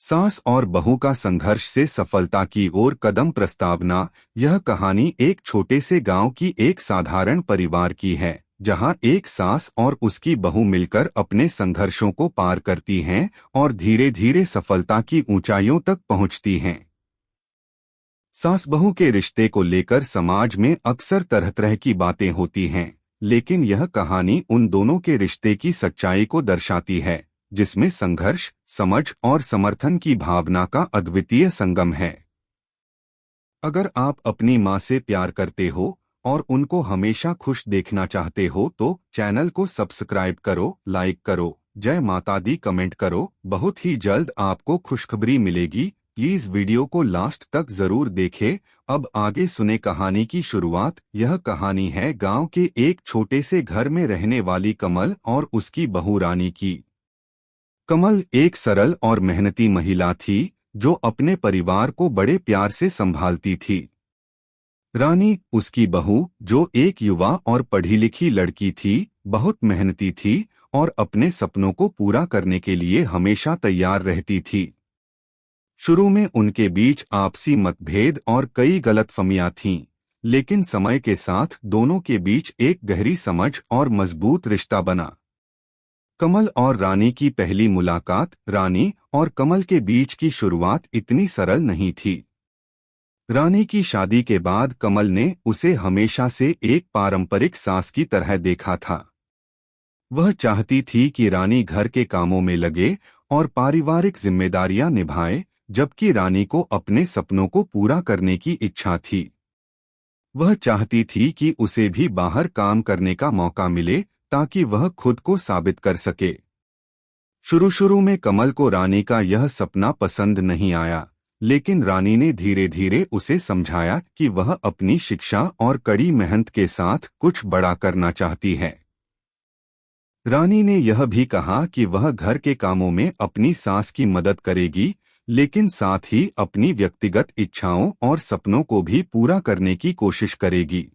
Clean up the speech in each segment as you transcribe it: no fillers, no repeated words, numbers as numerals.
सास और बहू का संघर्ष से सफलता की ओर कदम प्रस्तावना। यह कहानी एक छोटे से गांव की एक साधारण परिवार की है, जहां एक सास और उसकी बहू मिलकर अपने संघर्षों को पार करती हैं और धीरे धीरे सफलता की ऊंचाइयों तक पहुंचती हैं। सास बहू के रिश्ते को लेकर समाज में अक्सर तरह तरह की बातें होती हैं, लेकिन यह कहानी उन दोनों के रिश्ते की सच्चाई को दर्शाती है, जिसमें संघर्ष, समझ और समर्थन की भावना का अद्वितीय संगम है। अगर आप अपनी माँ से प्यार करते हो और उनको हमेशा खुश देखना चाहते हो तो चैनल को सब्सक्राइब करो, लाइक करो, जय माता दी कमेंट करो। बहुत ही जल्द आपको खुशखबरी मिलेगी। प्लीज वीडियो को लास्ट तक जरूर देखें। अब आगे सुने कहानी की शुरुआत। यह कहानी है गांव के एक छोटे से घर में रहने वाली कमल और उसकी बहू रानी की। कमल एक सरल और मेहनती महिला थी, जो अपने परिवार को बड़े प्यार से संभालती थी। रानी, उसकी बहू, जो एक युवा और पढ़ी लिखी लड़की थी, बहुत मेहनती थी और अपने सपनों को पूरा करने के लिए हमेशा तैयार रहती थी। शुरू में उनके बीच आपसी मतभेद और कई गलतफहमियां थीं, लेकिन समय के साथ दोनों के बीच एक गहरी समझ और मजबूत रिश्ता बना। कमल और रानी की पहली मुलाकात। रानी और कमल के बीच की शुरुआत इतनी सरल नहीं थी। रानी की शादी के बाद कमल ने उसे हमेशा से एक पारंपरिक सास की तरह देखा था। वह चाहती थी कि रानी घर के कामों में लगे और पारिवारिक जिम्मेदारियां निभाए, जबकि रानी को अपने सपनों को पूरा करने की इच्छा थी। वह चाहती थी कि उसे भी बाहर काम करने का मौका मिले, ताकि वह खुद को साबित कर सके। शुरू में कमल को रानी का यह सपना पसंद नहीं आया, लेकिन रानी ने धीरे धीरे उसे समझाया कि वह अपनी शिक्षा और कड़ी मेहनत के साथ कुछ बड़ा करना चाहती है। रानी ने यह भी कहा कि वह घर के कामों में अपनी सास की मदद करेगी, लेकिन साथ ही अपनी व्यक्तिगत इच्छाओं और सपनों को भी पूरा करने की कोशिश करेगी।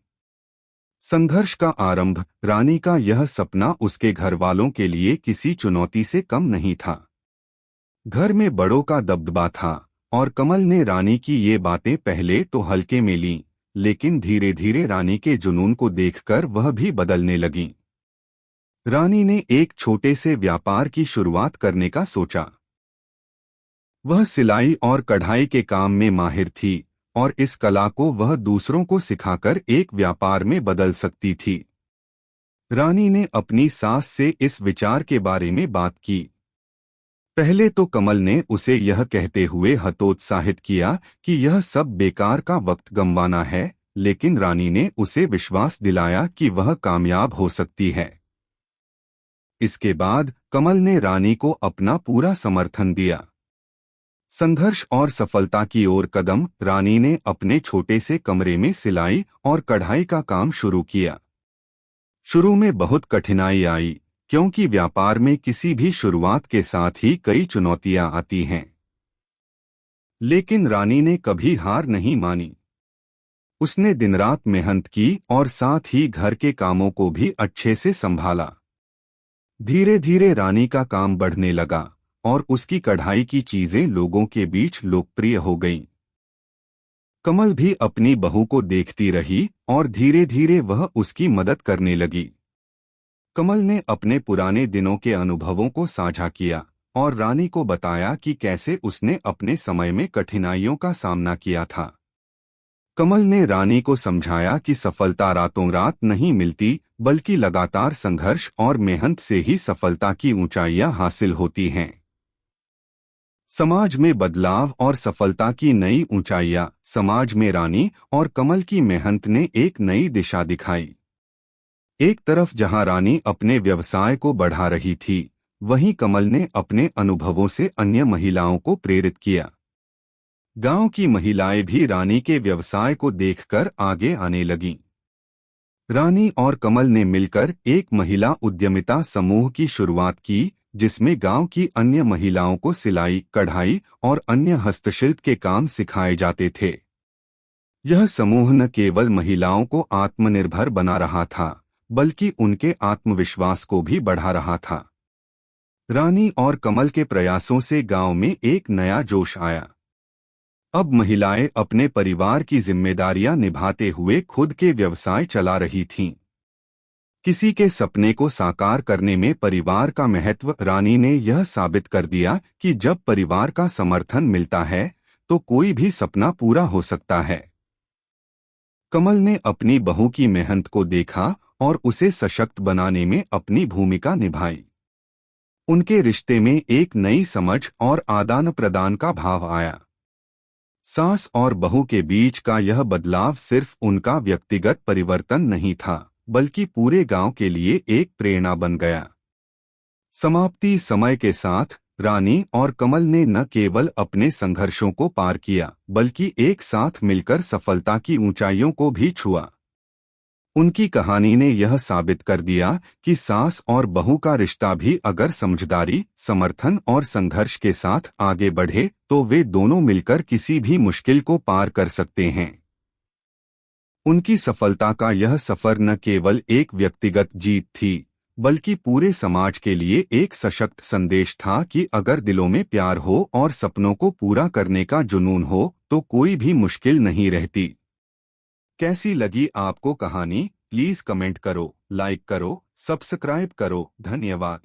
संघर्ष का आरंभ। रानी का यह सपना उसके घर वालों के लिए किसी चुनौती से कम नहीं था। घर में बड़ों का दबदबा था और कमल ने रानी की ये बातें पहले तो हल्के में लीं, लेकिन धीरे धीरे रानी के जुनून को देखकर वह भी बदलने लगीं। रानी ने एक छोटे से व्यापार की शुरुआत करने का सोचा। वह सिलाई और कढ़ाई के काम में माहिर थी और इस कला को वह दूसरों को सिखाकर एक व्यापार में बदल सकती थी। रानी ने अपनी सास से इस विचार के बारे में बात की। पहले तो कमल ने उसे यह कहते हुए हतोत्साहित किया कि यह सब बेकार का वक्त गंवाना है, लेकिन रानी ने उसे विश्वास दिलाया कि वह कामयाब हो सकती है। इसके बाद कमल ने रानी को अपना पूरा समर्थन दिया। संघर्ष और सफलता की ओर कदम। रानी ने अपने छोटे से कमरे में सिलाई और कढ़ाई का काम शुरू किया। शुरू में बहुत कठिनाई आई, क्योंकि व्यापार में किसी भी शुरुआत के साथ ही कई चुनौतियां आती हैं। लेकिन रानी ने कभी हार नहीं मानी। उसने दिन रात मेहनत की और साथ ही घर के कामों को भी अच्छे से संभाला। धीरे धीरे रानी का काम बढ़ने लगा और उसकी कढ़ाई की चीजें लोगों के बीच लोकप्रिय हो गईं। कमल भी अपनी बहू को देखती रही और धीरे धीरे वह उसकी मदद करने लगी। कमल ने अपने पुराने दिनों के अनुभवों को साझा किया और रानी को बताया कि कैसे उसने अपने समय में कठिनाइयों का सामना किया था। कमल ने रानी को समझाया कि सफलता रातों रात नहीं मिलती, बल्कि लगातार संघर्ष और मेहनत से ही सफलता की ऊंचाइयां हासिल होती हैं। समाज में बदलाव और सफलता की नई ऊंचाइयां। समाज में रानी और कमल की मेहनत ने एक नई दिशा दिखाई। एक तरफ जहां रानी अपने व्यवसाय को बढ़ा रही थी, वहीं कमल ने अपने अनुभवों से अन्य महिलाओं को प्रेरित किया। गांव की महिलाएं भी रानी के व्यवसाय को देखकर आगे आने लगीं। रानी और कमल ने मिलकर एक महिला उद्यमिता समूह की शुरुआत की, जिसमें गांव की अन्य महिलाओं को सिलाई, कढ़ाई और अन्य हस्तशिल्प के काम सिखाए जाते थे। यह समूह न केवल महिलाओं को आत्मनिर्भर बना रहा था, बल्कि उनके आत्मविश्वास को भी बढ़ा रहा था। रानी और कमल के प्रयासों से गांव में एक नया जोश आया। अब महिलाएं अपने परिवार की जिम्मेदारियां निभाते हुए खुद के व्यवसाय चला रही थीं। किसी के सपने को साकार करने में परिवार का महत्व। रानी ने यह साबित कर दिया कि जब परिवार का समर्थन मिलता है तो कोई भी सपना पूरा हो सकता है। कमल ने अपनी बहू की मेहनत को देखा और उसे सशक्त बनाने में अपनी भूमिका निभाई। उनके रिश्ते में एक नई समझ और आदान प्रदान का भाव आया। सास और बहू के बीच का यह बदलाव सिर्फ उनका व्यक्तिगत परिवर्तन नहीं था, बल्कि पूरे गांव के लिए एक प्रेरणा बन गया। समाप्ति। समय के साथ रानी और कमल ने न केवल अपने संघर्षों को पार किया, बल्कि एक साथ मिलकर सफलता की ऊंचाइयों को भी छुआ। उनकी कहानी ने यह साबित कर दिया कि सास और बहू का रिश्ता भी अगर समझदारी, समर्थन और संघर्ष के साथ आगे बढ़े तो वे दोनों मिलकर किसी भी मुश्किल को पार कर सकते हैं। उनकी सफलता का यह सफर न केवल एक व्यक्तिगत जीत थी, बल्कि पूरे समाज के लिए एक सशक्त संदेश था कि अगर दिलों में प्यार हो और सपनों को पूरा करने का जुनून हो तो कोई भी मुश्किल नहीं रहती। कैसी लगी आपको कहानी? प्लीज कमेंट करो, लाइक करो, सब्सक्राइब करो। धन्यवाद।